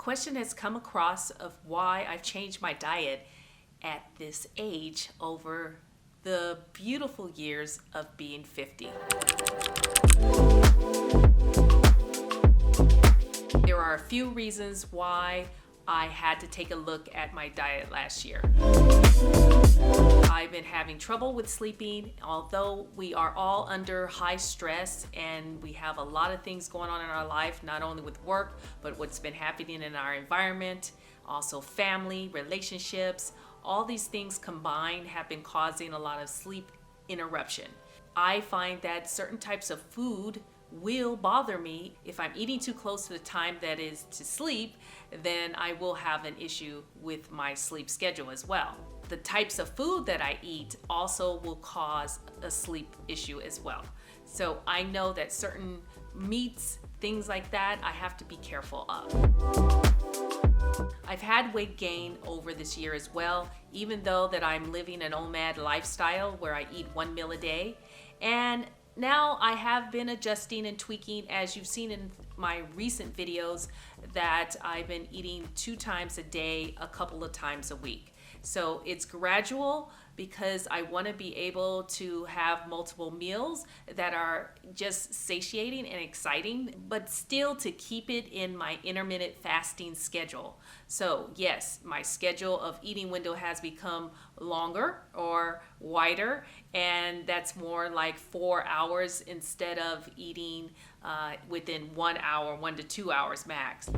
question has come across of why I've changed my diet at this age over the beautiful years of being 50. There are a few reasons why I had to take a look at my diet last year. I've been having trouble with sleeping, although we are all under high stress and we have a lot of things going on in our life, not only with work, but what's been happening in our environment, also family, relationships. All these things combined have been causing a lot of sleep interruption. I find that certain types of food will bother me. If I'm eating too close to the time that is to sleep, then I will have an issue with my sleep schedule as well. The types of food that I eat also will cause a sleep issue as well. So I know that certain meats, things like that, I have to be careful of. I've had weight gain over this year as well, even though that I'm living an nomad lifestyle where I eat one meal a day. And now I have been adjusting and tweaking, as you've seen in my recent videos, that I've been eating 2 times a day, a couple of times a week. So it's gradual because I want to be able to have multiple meals that are just satiating and exciting, but still to keep it in my intermittent fasting schedule. So yes, my schedule of eating window has become longer or wider, and that's more like 4 hours instead of eating within 1 hour, 1 to 2 hours max.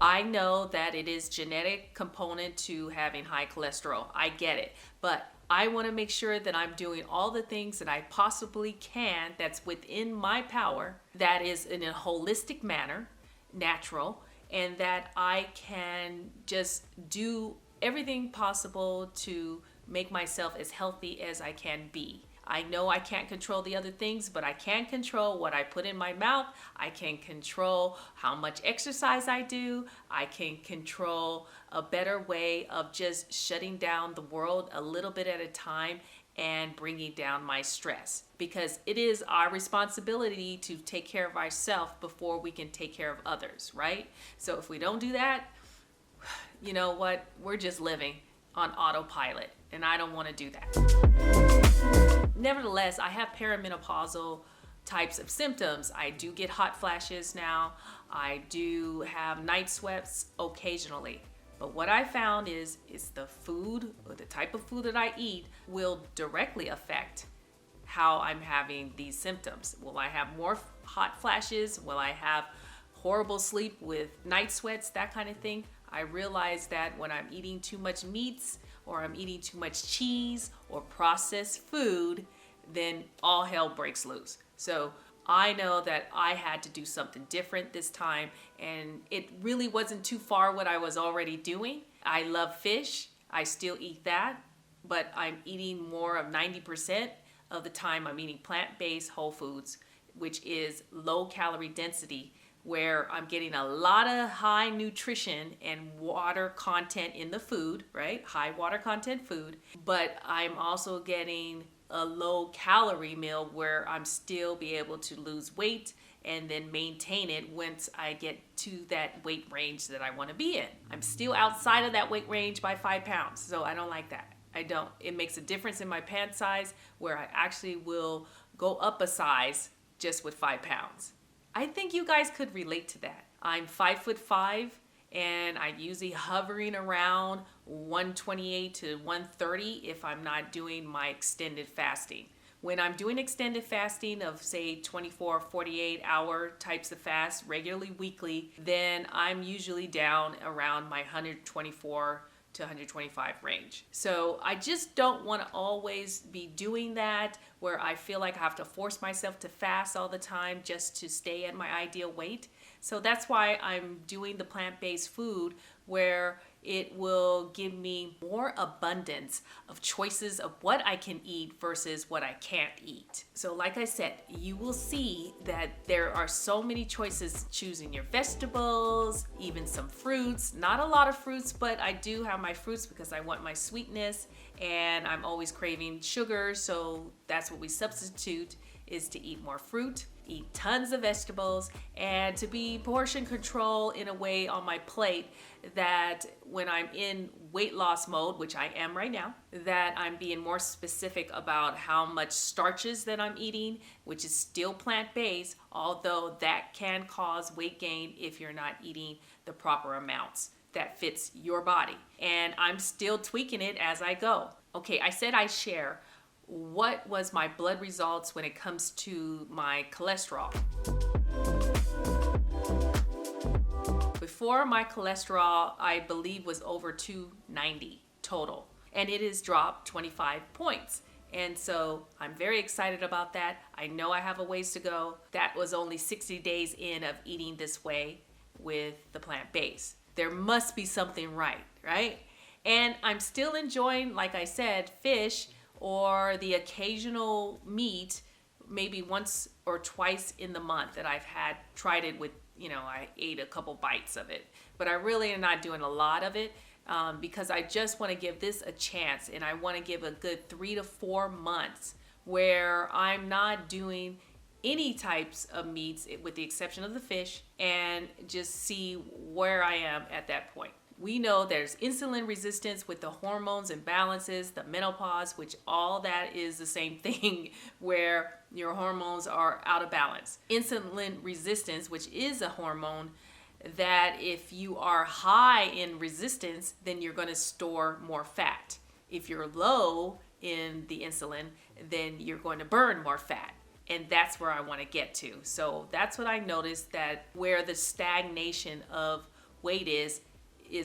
I know that it is genetic component to having high cholesterol. I get it, but I want to make sure that I'm doing all the things that I possibly can that's within my power, that is in a holistic manner, natural, and that I can just do everything possible to make myself as healthy as I can be. I know I can't control the other things, but I can control what I put in my mouth. I can control how much exercise I do. I can control a better way of just shutting down the world a little bit at a time and bringing down my stress, because it is our responsibility to take care of ourselves before we can take care of others, right? So if we don't do that, you know what? We're just living on autopilot, and I don't want to do that. Nevertheless, I have perimenopausal types of symptoms. I do get hot flashes now. I do have night sweats occasionally. But what I found is the food, or the type of food that I eat, will directly affect how I'm having these symptoms. Will I have more hot flashes? Will I have horrible sleep with night sweats, that kind of thing? I realize that when I'm eating too much meats, or I'm eating too much cheese or processed food, then all hell breaks loose. So I know that I had to do something different this time, and it really wasn't too far what I was already doing. I love fish. I still eat that, but I'm eating more of 90% of the time I'm eating plant-based whole foods, which is low calorie density, where I'm getting a lot of high nutrition and water content in the food, right? High water content food, but I'm also getting a low calorie meal where I'm still be able to lose weight and then maintain it once I get to that weight range that I want to be in. I'm still outside of that weight range by 5 pounds, so I don't like that. I don't. It makes a difference in my pant size where I actually will go up a size just with 5 pounds. I think you guys could relate to that. I'm 5'5", and I'm usually hovering around 128 to 130 if I'm not doing my extended fasting. When I'm doing extended fasting of say 24, 48 hour types of fast regularly weekly, then I'm usually down around my 124 to 125 range. So I just don't want to always be doing that where I feel like I have to force myself to fast all the time just to stay at my ideal weight. So that's why I'm doing the plant-based food, where it will give me more abundance of choices of what I can eat versus what I can't eat. So like I said, you will see that there are so many choices choosing your vegetables, even some fruits. Not a lot of fruits, but I do have my fruits because I want my sweetness, and I'm always craving sugar, so that's what we substitute, is to eat more fruit. eat tons of vegetables, and to be portion control in a way on my plate that when I'm in weight loss mode, which I am right now, that I'm being more specific about how much starches that I'm eating, which is still plant-based, although that can cause weight gain if you're not eating the proper amounts that fits your body. And I'm still tweaking it as I go. Okay, I said I share what was my blood results when it comes to my cholesterol. Before, my cholesterol, I believe, was over 290 total, and it has dropped 25 points. And so I'm very excited about that. I know I have a ways to go. That was only 60 days in of eating this way with the plant-based. There must be something right? And I'm still enjoying, like I said, fish or the occasional meat, maybe once or twice in the month that I've tried it with, I ate a couple bites of it. But I really am not doing a lot of it because I just want to give this a chance, and I want to give a good 3 to 4 months where I'm not doing any types of meats with the exception of the fish, and just see where I am at that point. We know there's insulin resistance with the hormones imbalances, the menopause, which all that is the same thing where your hormones are out of balance. Insulin resistance, which is a hormone that if you are high in resistance, then you're going to store more fat. If you're low in the insulin, then you're going to burn more fat. And that's where I want to get to. So that's what I noticed, that where the stagnation of weight is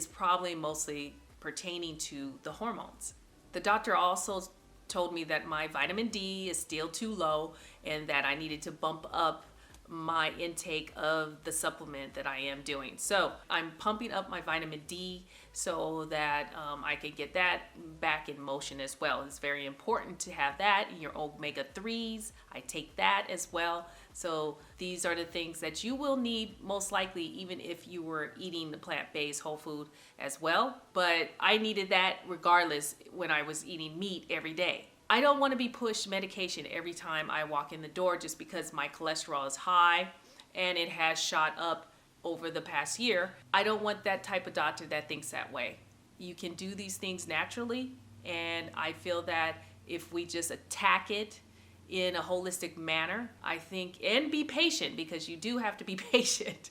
probably mostly pertaining to the hormones. The doctor also told me that my vitamin D is still too low and that I needed to bump up my intake of the supplement that I am doing. So I'm pumping up my vitamin D so that I can get that back in motion as well. It's very important to have that in your omega-3s. I take that as well. So these are the things that you will need most likely, even if you were eating the plant-based whole food as well. But I needed that regardless when I was eating meat every day. I don't want to be pushed medication every time I walk in the door just because my cholesterol is high and it has shot up over the past year. I don't want that type of doctor that thinks that way. You can do these things naturally, and I feel that if we just attack it in a holistic manner, I think, and be patient, because you do have to be patient,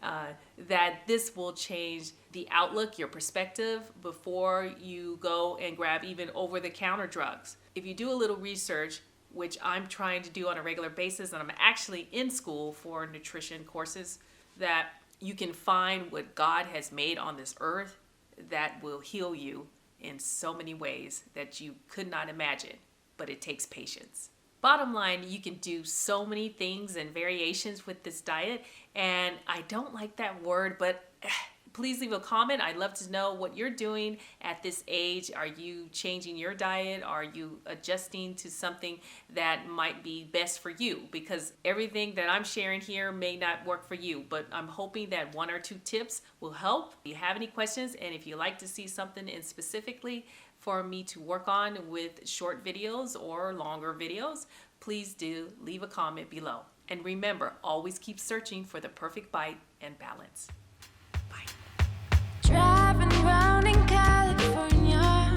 that this will change the outlook, your perspective, before you go and grab even over-the-counter drugs. If you do a little research, which I'm trying to do on a regular basis, and I'm actually in school for nutrition courses, that you can find what God has made on this earth that will heal you in so many ways that you could not imagine, but it takes patience. Bottom line, you can do so many things and variations with this diet, and I don't like that word, but please leave a comment. I'd love to know what you're doing at this age. Are you changing your diet? Are you adjusting to something that might be best for you? Because everything that I'm sharing here may not work for you, but I'm hoping that 1 or 2 tips will help. If you have any questions, and if you'd like to see something in specifically for me to work on with short videos or longer videos, please do leave a comment below. And remember, always keep searching for the perfect bite and balance. Driving around in California,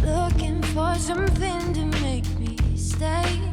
looking for something to make me stay.